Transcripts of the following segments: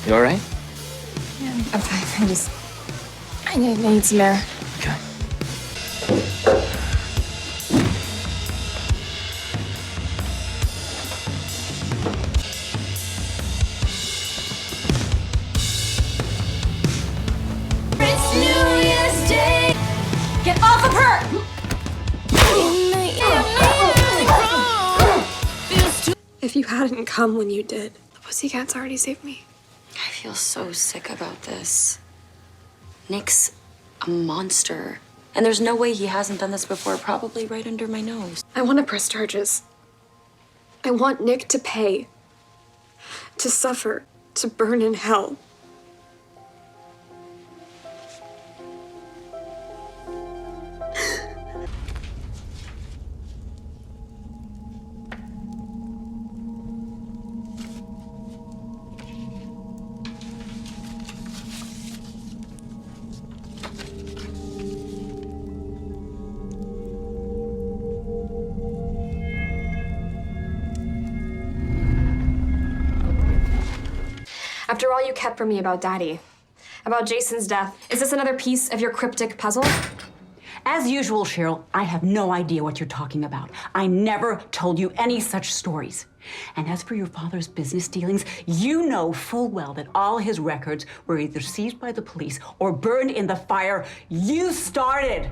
You all right? Yeah, I'm fine. I need some air. Okay. It's New Year's Day. Get off of her! If you hadn't come when you did, the pussycats already saved me. I feel so sick about this. Nick's a monster. And there's no way he hasn't done this before, probably right under my nose. I want to press charges. I want Nick to pay, to suffer, to burn in hell. After all you kept from me about Daddy, about Jason's death, is this another piece of your cryptic puzzle? As usual, Cheryl, I have no idea what you're talking about. I never told you any such stories. And as for your father's business dealings, you know full well that all his records were either seized by the police or burned in the fire you started.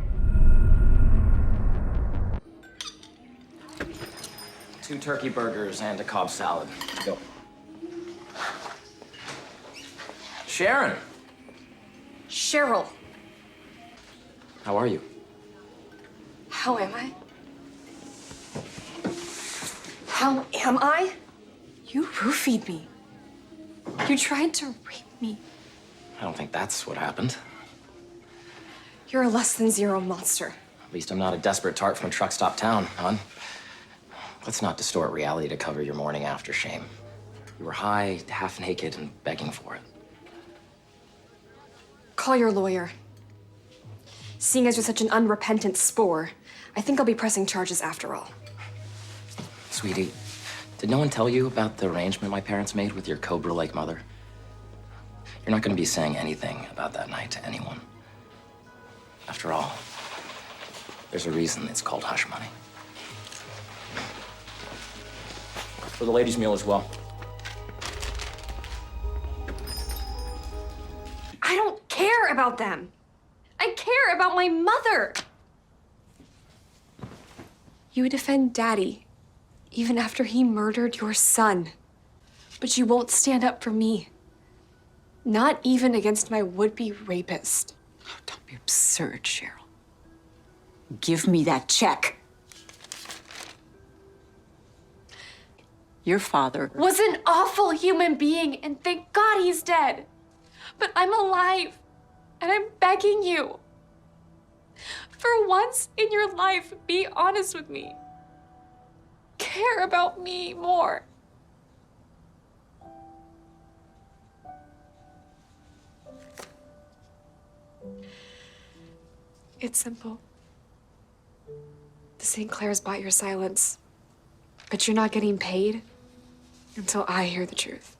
2 turkey burgers and a Cobb salad. Go. Sharon, Cheryl, how are you? how am I? How am I? You roofied me. You tried to rape me. I don't think that's what happened. You're a less than zero monster. At least I'm not a desperate tart from a truck stop town, hon. Let's not distort reality to cover your morning after shame. You were high, half naked, and begging for it. Call your lawyer. Seeing as you're such an unrepentant spore, I think I'll be pressing charges after all. Sweetie, did no one tell you about the arrangement my parents made with your Cobra-like mother? You're not going to be saying anything about that night to anyone. After all, there's a reason it's called hush money. For the ladies' meal as well. I don't care about them. I care about my mother. You defend Daddy, even after he murdered your son. But you won't stand up for me. Not even against my would-be rapist. Oh, don't be absurd, Cheryl. Give me that check. Your father Was an awful human being, and thank God he's dead. But I'm alive, and I'm begging you. For once in your life, be honest with me. Care about me more. It's simple. The St. Clairs bought your silence, but you're not getting paid until I hear the truth.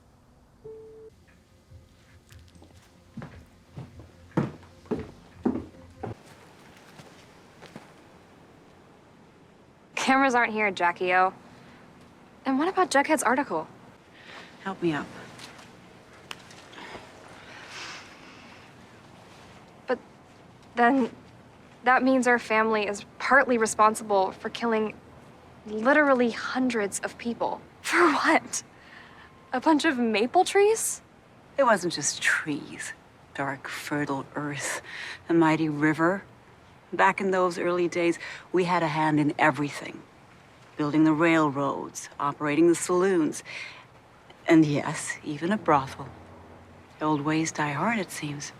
Cameras aren't here, Jackie-O. And what about Jughead's article? help me up. But then that means our family is partly responsible for killing literally hundreds of people. For what? A bunch of maple trees? It wasn't just trees. Dark, fertile earth, a mighty river. Back in those early days, we had a hand in everything. Building the railroads, operating the saloons, and yes, even a brothel. The old ways die hard, it seems.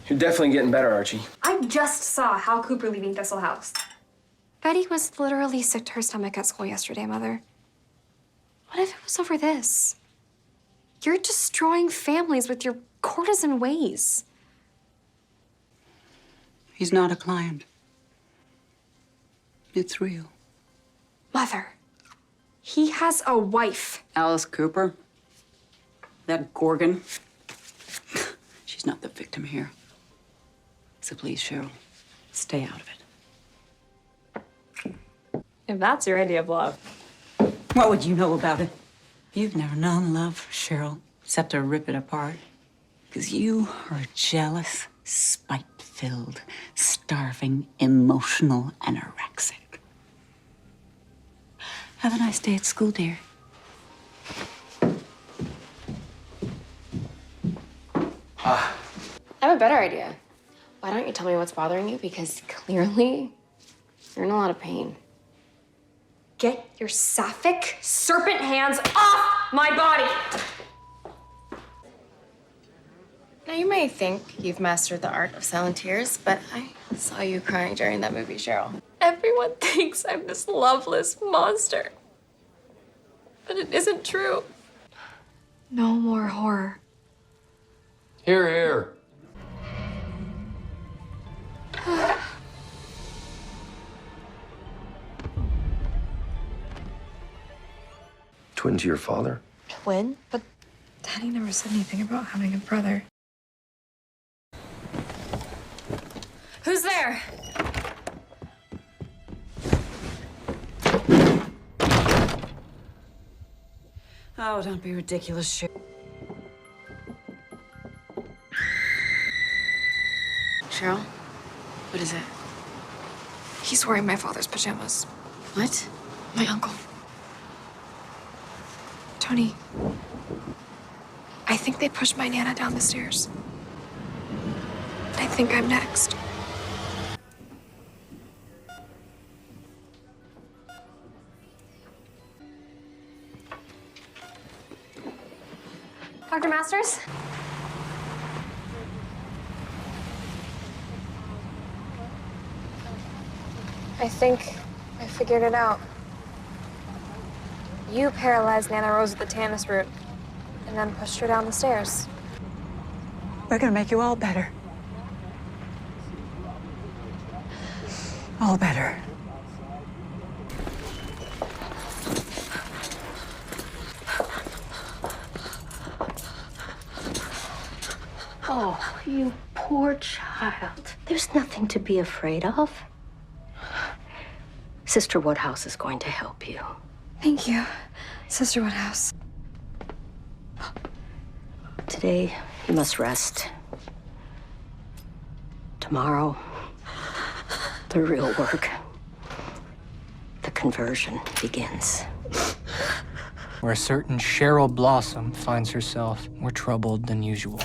You're definitely getting better, Archie. I just saw Hal Cooper leaving Thistle House. Betty was literally sick to her stomach at school yesterday, Mother. What if it was over this? You're destroying families with your courtesan ways. He's not a client. It's real. Mother, He has a wife. Alice Cooper. That Gorgon. She's not the victim here. So please, Cheryl, stay out of it. If that's your idea of love. What would you know about it? You've never known love, Cheryl, except to rip it apart. Because you are a jealous, spite-filled, starving, emotional anorexic. Have a nice day at school, dear. I have a better idea. Why don't you tell me what's bothering you? Because clearly, you're in a lot of pain. Get your sapphic serpent hands off my body! Now, you may think you've mastered the art of silent tears, but I saw you crying during that movie, Cheryl. Everyone thinks I'm this loveless monster. But it isn't true. No more horror. Here, here. Twin to your father? Twin? But Daddy never said anything about having a brother. Who's there? Oh, don't be ridiculous, Cheryl. Cheryl, what is it? He's wearing my father's pajamas. What? My uncle. Tony, I think they pushed my Nana down the stairs. I think I'm next. Dr. Masters? I think I figured it out. You paralyzed Nana Rose with the Tannis root and then pushed her down the stairs. We're gonna make you all better. All better. Oh, you poor child. There's nothing to be afraid of. Sister Woodhouse is going to help you. Thank you, Sister Woodhouse. Today, you must rest. Tomorrow, the real work, the conversion begins. Where a certain Cheryl Blossom finds herself more troubled than usual.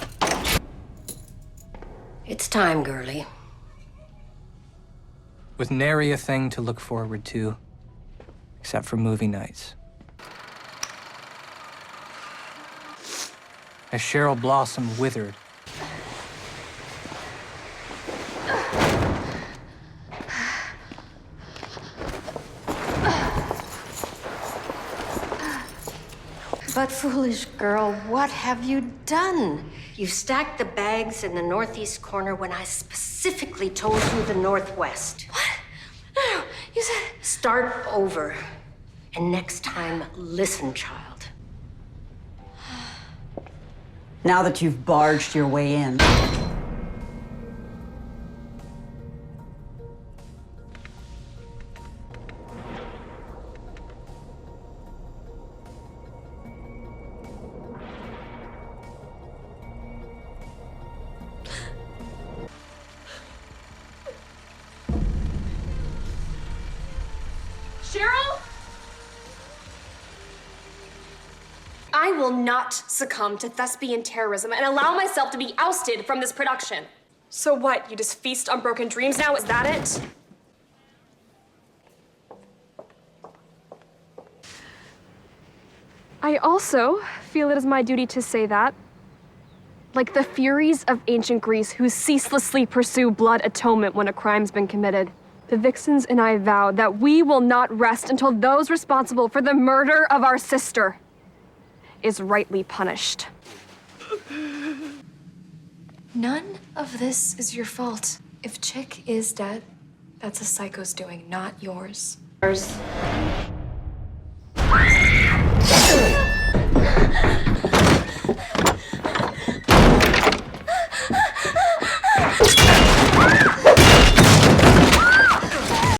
It's time, girlie. With nary a thing to look forward to, except for movie nights. As Cheryl Blossom withered, But foolish girl, what have you done? You stacked the bags in the northeast corner when I specifically told you the northwest. What? No, you said... Start over. And next time, listen, child. Now that you've barged your way in. Cheryl? I will not succumb to thespian terrorism and allow myself to be ousted from this production. So what, you just feast on broken dreams now? Is that it? I also feel it is my duty to say that, like the Furies of ancient Greece who ceaselessly pursue blood atonement when a crime's been committed, the Vixens and I vow that we will not rest until those responsible for the murder of our sister is rightly punished. None of this is your fault. If Chick is dead, that's a psycho's doing, not yours. Cheryl!